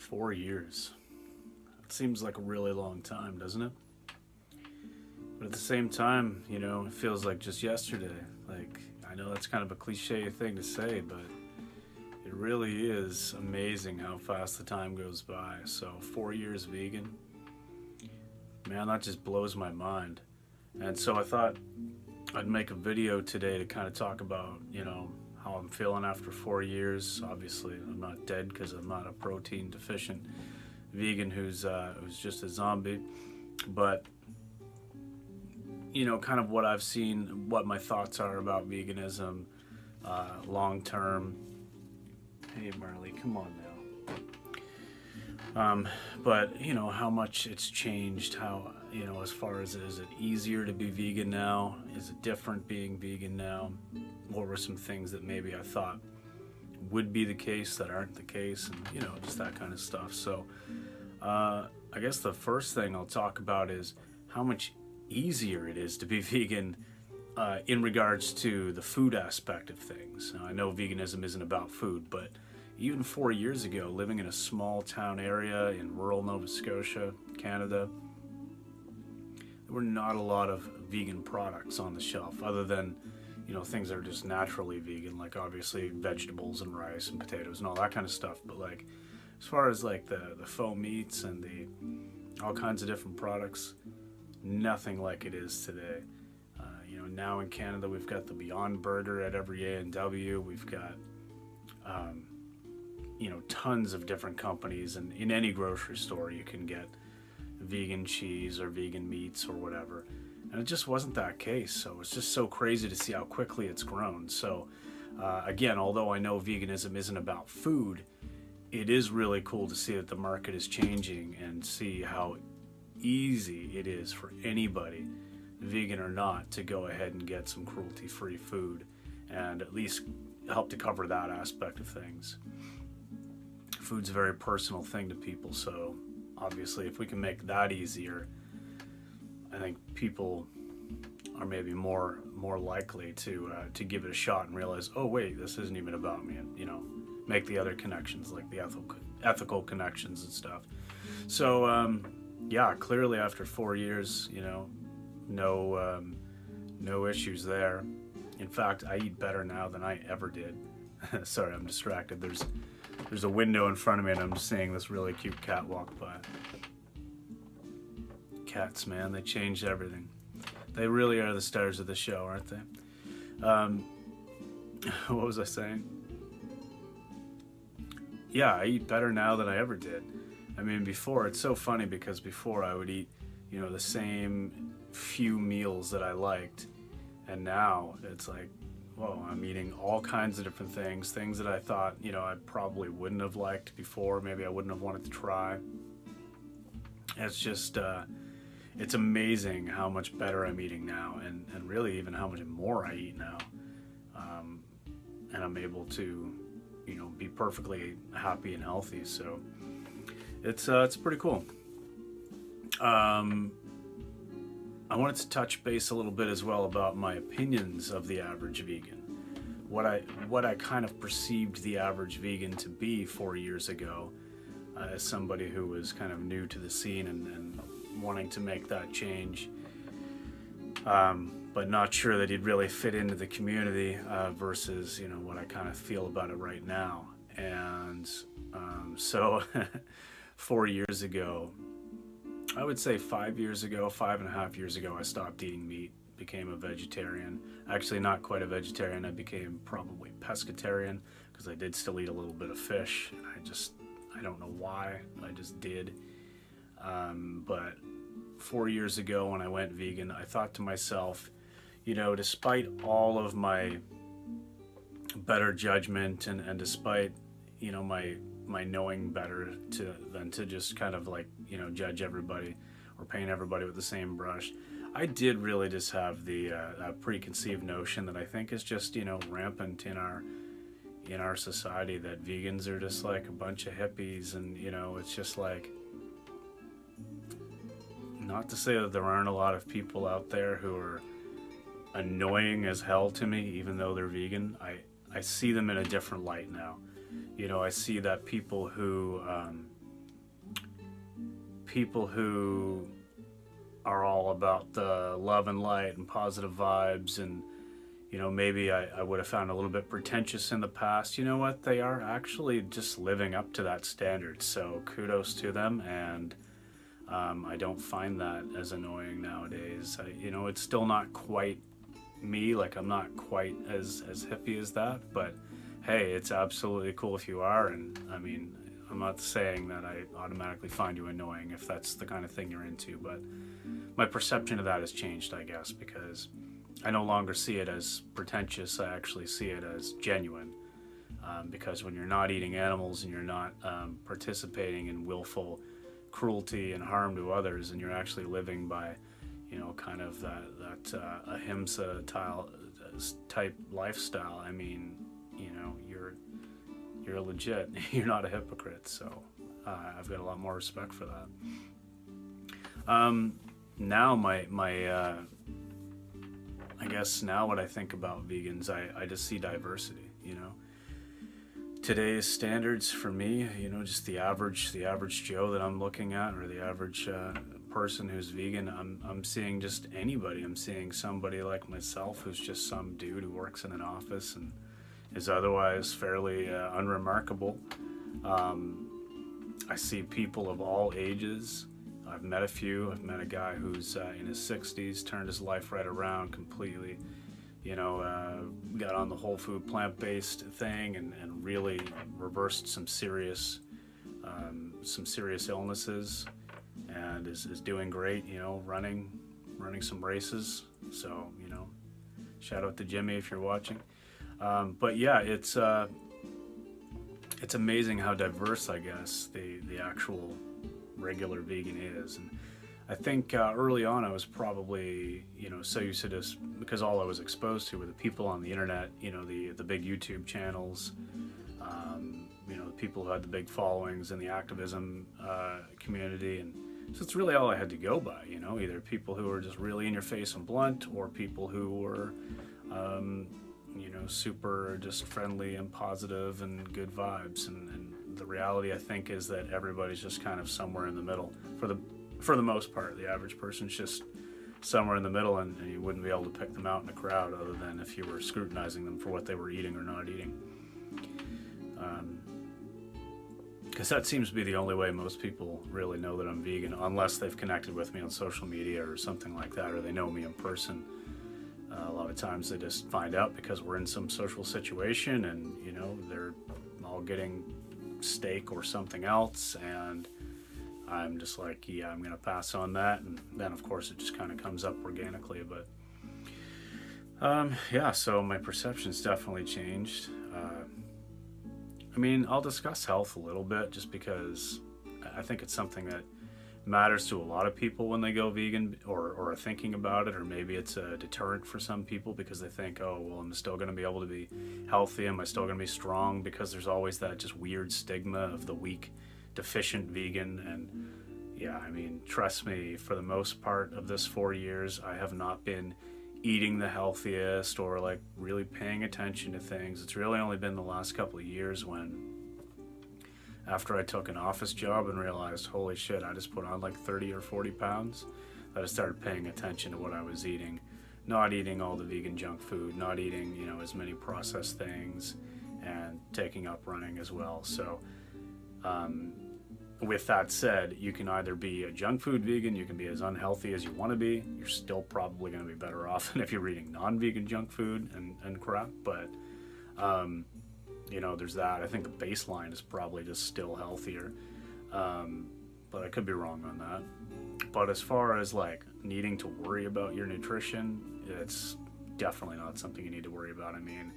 4 years. It seems like a really long time, doesn't it? But at the same time, it feels like just yesterday. Like, I know that's kind of a cliche thing to say, but it really is amazing how fast the time goes by. So 4 years vegan, man, that just blows my mind. And so I thought I'd make a video today to kind of talk about, how I'm feeling after 4 years. Obviously, I'm not dead because I'm not a protein deficient vegan who's just a zombie. But, kind of what I've seen, what my thoughts are about veganism long term. Hey, Marley, come on now. But, how much it's changed, how, as far as is it easier to be vegan now? Is it different being vegan now? What were some things that maybe I thought would be the case that aren't the case, and, just that kind of stuff. So, I guess the first thing I'll talk about is how much easier it is to be vegan in regards to the food aspect of things. Now, I know veganism isn't about food, but even 4 years ago, living in a small town area in rural Nova Scotia, Canada, there were not a lot of vegan products on the shelf other than, things that are just naturally vegan, like obviously vegetables and rice and potatoes and all that kind of stuff. But like, as far as like the faux meats and all kinds of different products, nothing like it is today. Now in Canada, we've got the Beyond Burger at every A&W. We've got, tons of different companies, and in any grocery store you can get vegan cheese or vegan meats or whatever. And it just wasn't that case. So it's just so crazy to see how quickly it's grown. So again, although I know veganism isn't about food, it is really cool to see that the market is changing and see how easy it is for anybody, vegan or not, to go ahead and get some cruelty-free food and at least help to cover that aspect of things. Food's a very personal thing to people, so obviously if we can make that easier, I think people are maybe more likely to give it a shot and realize, oh wait, this isn't even about me, and make the other connections, like the ethical connections and stuff. So yeah, clearly after 4 years, no issues there. In fact, I eat better now than I ever did. Sorry, I'm distracted. There's a window in front of me and I'm just seeing this really cute cat walk by. Cats, man, they changed everything. They really are the stars of the show, aren't they? What was I saying? Yeah, I eat better now than I ever did. I mean, before, it's so funny because before I would eat, the same few meals that I liked, and now it's like, whoa, I'm eating all kinds of different things that I thought, I probably wouldn't have liked before, maybe I wouldn't have wanted to try. It's just, it's amazing how much better I'm eating now, and really even how much more I eat now. And I'm able to, be perfectly happy and healthy, so it's pretty cool. I wanted to touch base a little bit as well about my opinions of the average vegan. What I kind of perceived the average vegan to be 4 years ago, as somebody who was kind of new to the scene and wanting to make that change, but not sure that he'd really fit into the community versus what I kind of feel about it right now. And so 4 years ago, I would say 5 years ago, 5.5 years ago, I stopped eating meat, became a vegetarian. Actually, not quite a vegetarian. I became probably pescatarian because I did still eat a little bit of fish. I don't know why, I just did. But 4 years ago when I went vegan, I thought to myself, despite all of my better judgment and despite, my knowing better than to just kind of like, judge everybody or paint everybody with the same brush, I did really just have the preconceived notion that I think is just, rampant in our society, that vegans are just like a bunch of hippies, and, it's just like, not to say that there aren't a lot of people out there who are annoying as hell to me, even though they're vegan. I see them in a different light now. I see that people who people who are all about the love and light and positive vibes, and maybe I would have found a little bit pretentious in the past. You know what? They are actually just living up to that standard. So kudos to them, and I don't find that as annoying nowadays. It's still not quite me. Like, I'm not quite as hippie as that, but hey, it's absolutely cool if you are. And I mean, I'm not saying that I automatically find you annoying if that's the kind of thing you're into, but my perception of that has changed, I guess, because I no longer see it as pretentious. I actually see it as genuine, because when you're not eating animals and you're not participating in willful cruelty and harm to others, and you're actually living by, kind of that ahimsa type lifestyle, I mean, you're legit. You're not a hypocrite. So I've got a lot more respect for that. Now I guess now what I think about vegans, I just see diversity. Today's standards for me, just the average Joe that I'm looking at, or the average person who's vegan, I'm seeing just anybody. I'm seeing somebody like myself who's just some dude who works in an office and is otherwise fairly unremarkable. I see people of all ages. I've met a few. I've met a guy who's in his 60s, turned his life right around completely. Got on the whole food plant-based thing and really reversed some serious illnesses, and is doing great. Running some races. So shout out to Jimmy if you're watching. But yeah, it's amazing how diverse, I guess, the actual regular vegan is. And I think early on I was probably so used to this, because all I was exposed to were the people on the internet, the big YouTube channels, the people who had the big followings in the activism community, and so it's really all I had to go by. Either people who were just really in your face and blunt, or people who were super just friendly and positive and good vibes. And the reality, I think, is that everybody's just kind of somewhere in the middle for the most part. The average person's just somewhere in the middle, and you wouldn't be able to pick them out in a crowd other than if you were scrutinizing them for what they were eating or not eating. Because that seems to be the only way most people really know that I'm vegan, unless they've connected with me on social media or something like that, or they know me in person. A lot of times they just find out because we're in some social situation, and they're all getting steak or something else, and I'm just like, yeah, I'm gonna pass on that. And then of course it just kind of comes up organically. But yeah, so my perception's definitely changed. I mean, I'll discuss health a little bit, just because I think it's something that matters to a lot of people when they go vegan, or are thinking about it, or maybe it's a deterrent for some people because they think, oh, well, I'm still going to be able to be healthy, am I still going to be strong? Because there's always that just weird stigma of the weak, deficient vegan. And yeah, I mean, trust me, for the most part of this 4 years, I have not been eating the healthiest or like really paying attention to things. It's really only been the last couple of years when, after I took an office job and realized, holy shit, I just put on like 30 or 40 pounds, that I started paying attention to what I was eating. Not eating all the vegan junk food, not eating, as many processed things, and taking up running as well. So, with that said, you can either be a junk food vegan, you can be as unhealthy as you want to be. You're still probably going to be better off than if you're eating non-vegan junk food and crap. But, there's that. I think the baseline is probably just still healthier. But I could be wrong on that. But as far as like needing to worry about your nutrition, it's definitely not something you need to worry about. I mean,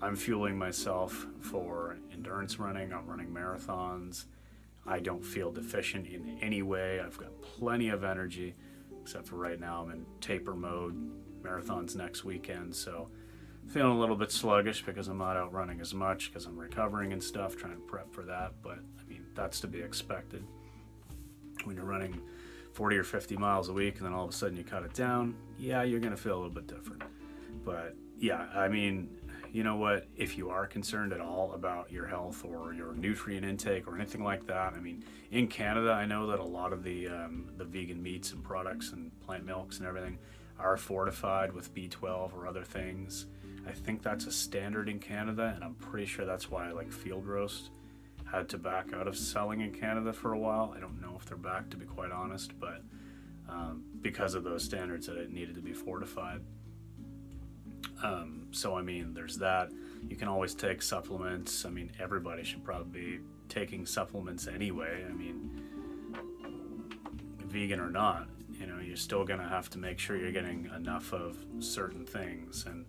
I'm fueling myself for endurance running. I'm running marathons. I don't feel deficient in any way. I've got plenty of energy, except for right now I'm in taper mode. Marathon's next weekend, so feeling a little bit sluggish because I'm not out running as much because I'm recovering and stuff, trying to prep for that. But I mean, that's to be expected. When you're running 40 or 50 miles a week and then all of a sudden you cut it down, yeah, you're going to feel a little bit different. But yeah, I mean, you know what, if you are concerned at all about your health or your nutrient intake or anything like that, I mean, in Canada, I know that a lot of the vegan meats and products and plant milks and everything are fortified with B12 or other things. I think that's a standard in Canada, and I'm pretty sure that's why like Field Roast had to back out of selling in Canada for a while. I don't know if they're back, to be quite honest, but because of those standards that it needed to be fortified. So I mean, there's that. You can always take supplements. I mean, everybody should probably be taking supplements anyway. I mean, vegan or not, you know, you're still gonna have to make sure you're getting enough of certain things. And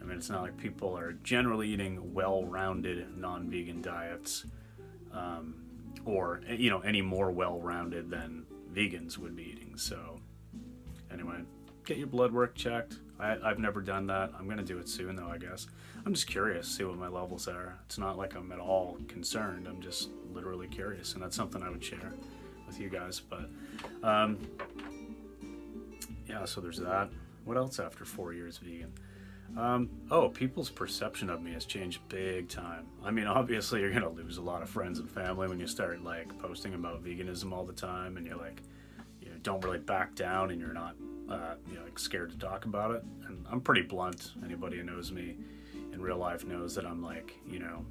I mean, it's not like people are generally eating well-rounded non-vegan diets, or, you know, any more well-rounded than vegans would be eating. So anyway, get your blood work checked. I've never done that. I'm gonna do it soon though, I guess. I'm just curious, see what my levels are. It's not like I'm at all concerned. I'm just literally curious, and that's something I would share with you guys. But yeah, so there's that. What else after 4 years vegan? Oh, people's perception of me has changed big time. I mean, obviously you're gonna lose a lot of friends and family when you start like posting about veganism all the time, and you're like, you know, don't really back down, and you're not you know, like scared to talk about it. And I'm pretty blunt. Anybody who knows me in real life knows that I'm like, you know,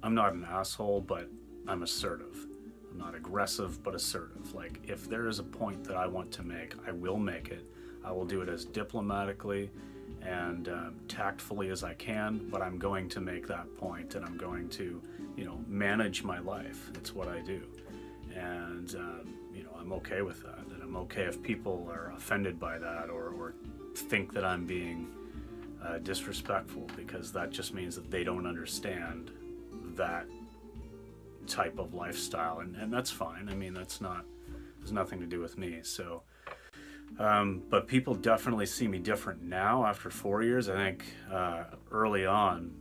I'm not an asshole, but I'm assertive. I'm not aggressive, but assertive. Like, if there is a point that I want to make, I will make it. I will do it as diplomatically and tactfully as I can, but I'm going to make that point, and I'm going to, you know, manage my life. It's what I do. And you know, I'm okay with that, and I'm okay if people are offended by that or think that I'm being disrespectful, because that just means that they don't understand that type of lifestyle, and that's fine. I mean, has nothing to do with me. So but people definitely see me different now after 4 years. I think early on,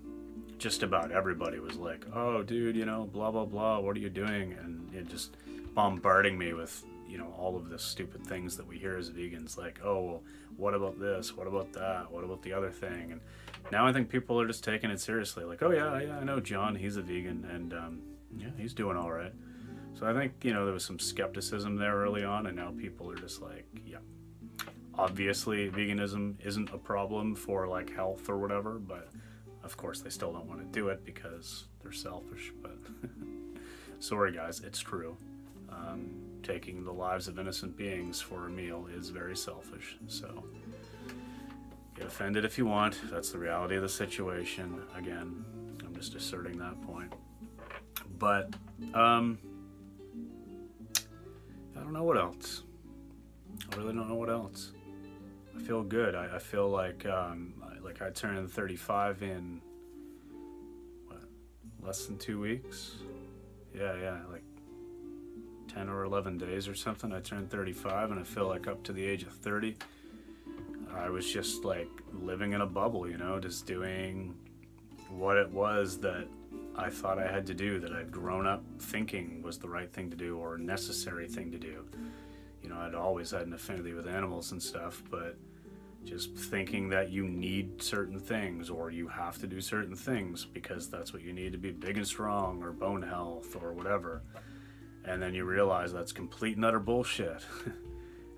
just about everybody was like, oh dude, you know, blah blah blah, what are you doing? And it just bombarding me with, you know, all of the stupid things that we hear as vegans, like, oh well, what about this, what about that, what about the other thing? And now I think people are just taking it seriously, like, oh yeah, I know John, he's a vegan, and yeah, he's doing all right. So I think, you know, there was some skepticism there early on, and now people are just like, yeah, obviously veganism isn't a problem for like health or whatever, but of course they still don't want to do it because they're selfish. But sorry guys, it's true. Taking the lives of innocent beings for a meal is very selfish. So get offended if you want. That's the reality of the situation. Again, I'm just asserting that point. But I don't know what else. I really don't know what else. I feel good. I feel like I turned 35 in what, less than 2 weeks. Yeah, like 10 or 11 days or something. I turned 35, and I feel like up to the age of 30, I was just like living in a bubble, you know, just doing what it was that I thought I had to do, that I'd grown up thinking was the right thing to do or a necessary thing to do. You know, I'd always had an affinity with animals and stuff, but just thinking that you need certain things or you have to do certain things because that's what you need to be big and strong or bone health or whatever. And then you realize that's complete and utter bullshit.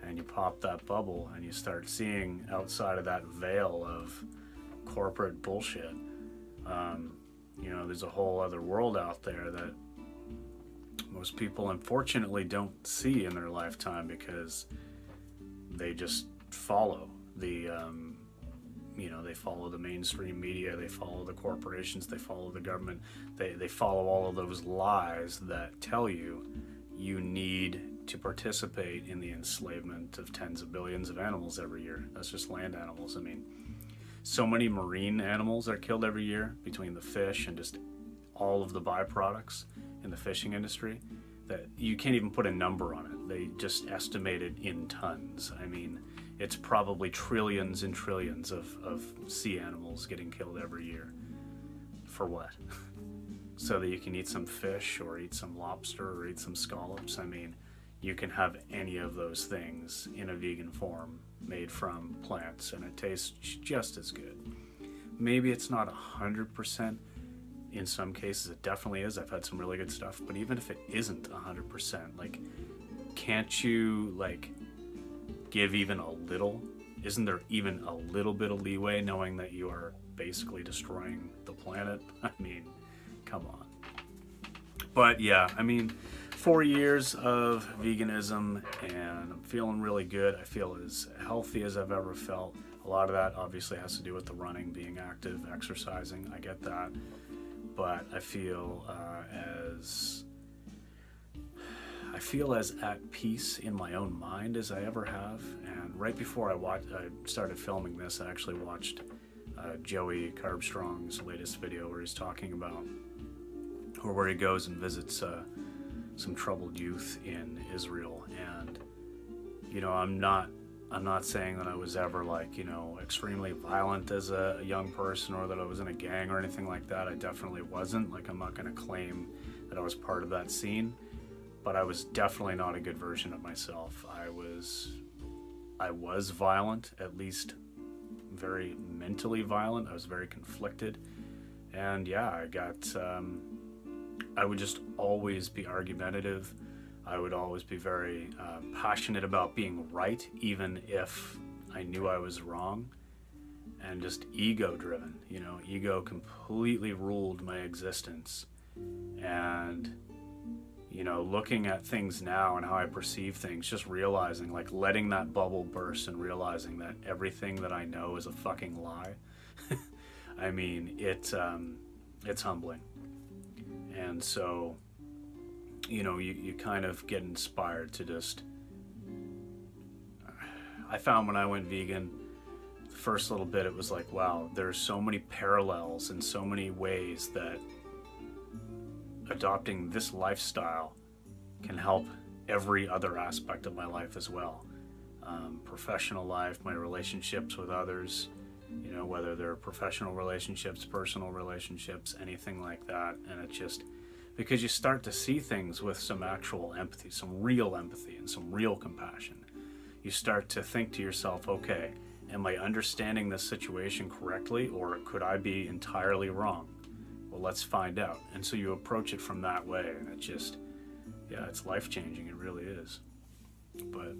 And you pop that bubble and you start seeing outside of that veil of corporate bullshit. You know, there's a whole other world out there that most people unfortunately don't see in their lifetime because they just follow the you know, they follow the mainstream media, they follow the corporations, they follow the government, they follow all of those lies that tell you you need to participate in the enslavement of tens of billions of animals every year. That's just land animals. I mean, so many marine animals are killed every year between the fish and just all of the byproducts in the fishing industry that you can't even put a number on it. They just estimate it in tons. I mean, it's probably trillions and trillions of sea animals getting killed every year. For what? So that you can eat some fish or eat some lobster or eat some scallops. I mean, you can have any of those things in a vegan form made from plants and it tastes just as good. maybe it's not 100%. In some cases it definitely is. I've had some really good stuff, but even if it isn't 100%, like, can't you, like, give even a little? Isn't there even a little bit of leeway, knowing that you are basically destroying the planet? I mean, come on. But yeah, I mean, 4 years of veganism, and I'm feeling really good. I feel as healthy as I've ever felt. A lot of that obviously has to do with the running, being active, exercising. I get that. But I feel as at peace in my own mind as I ever have. And right before I started filming this, I actually watched Joey Carbstrong's latest video where he's talking about, or where he goes and visits some troubled youth in Israel. And, you know, I'm not saying that I was ever, like, you know, extremely violent as a young person, or that I was in a gang or anything like that. I definitely wasn't. Like, I'm not going to claim that I was part of that scene, but I was definitely not a good version of myself. I was violent, at least very mentally violent. I was very conflicted. And yeah, I would just always be argumentative. I would always be very passionate about being right, even if I knew I was wrong, and just ego-driven. You know, ego completely ruled my existence. And, you know, looking at things now and how I perceive things, just realizing, like, letting that bubble burst and realizing that everything that I know is a fucking lie. I mean, it's humbling. And so, you know, you kind of get inspired to just... I found when I went vegan, the first little bit, it was like, wow, there's so many parallels in so many ways that adopting this lifestyle can help every other aspect of my life as well. Professional life, my relationships with others, you know, whether they're professional relationships, personal relationships, anything like that. And it's just because you start to see things with some actual empathy, some real empathy and some real compassion. You start to think to yourself, okay, am I understanding this situation correctly, or could I be entirely wrong? Well, let's find out. And so you approach it from that way, and it's just, yeah, it's life-changing. It really is. But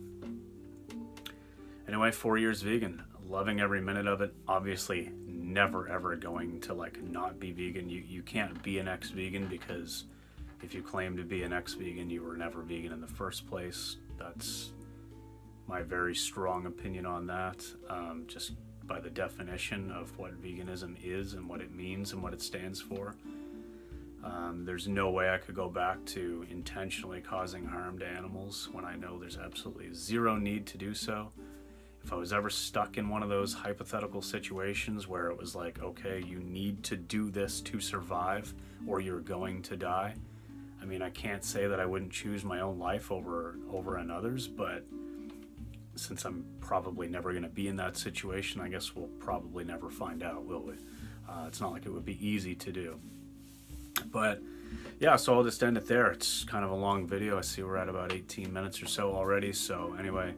anyway, 4 years vegan, loving every minute of it. Obviously never ever going to, like, not be vegan. You can't be an ex-vegan, because if you claim to be an ex-vegan, you were never vegan in the first place. That's my very strong opinion on that, just by the definition of what veganism is and what it means and what it stands for. There's no way I could go back to intentionally causing harm to animals when I know there's absolutely zero need to do so. If I was ever stuck in one of those hypothetical situations where it was like, okay, you need to do this to survive or you're going to die, I mean, I can't say that I wouldn't choose my own life over another's, but since I'm probably never going to be in that situation, I guess we'll probably never find out, will we? It's not like it would be easy to do. But yeah, so I'll just end it there. It's kind of a long video. I see we're at about 18 minutes or so already. So anyway,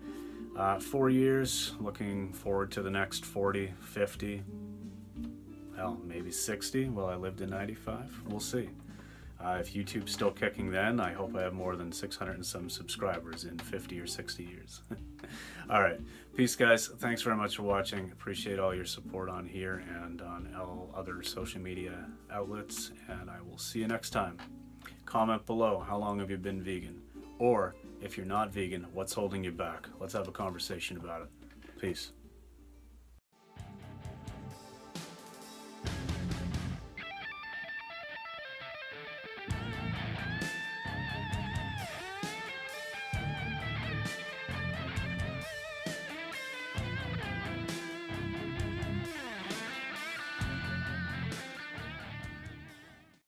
4 years, looking forward to the next 40, 50, hell, maybe 60. Well, I lived in 95. We'll see. If YouTube's still kicking then, I hope I have more than 600 and some subscribers in 50 or 60 years. All right. Peace, guys. Thanks very much for watching. Appreciate all your support on here and on all other social media outlets. And I will see you next time. Comment below, how long have you been vegan? Or if you're not vegan, what's holding you back? Let's have a conversation about it. Peace.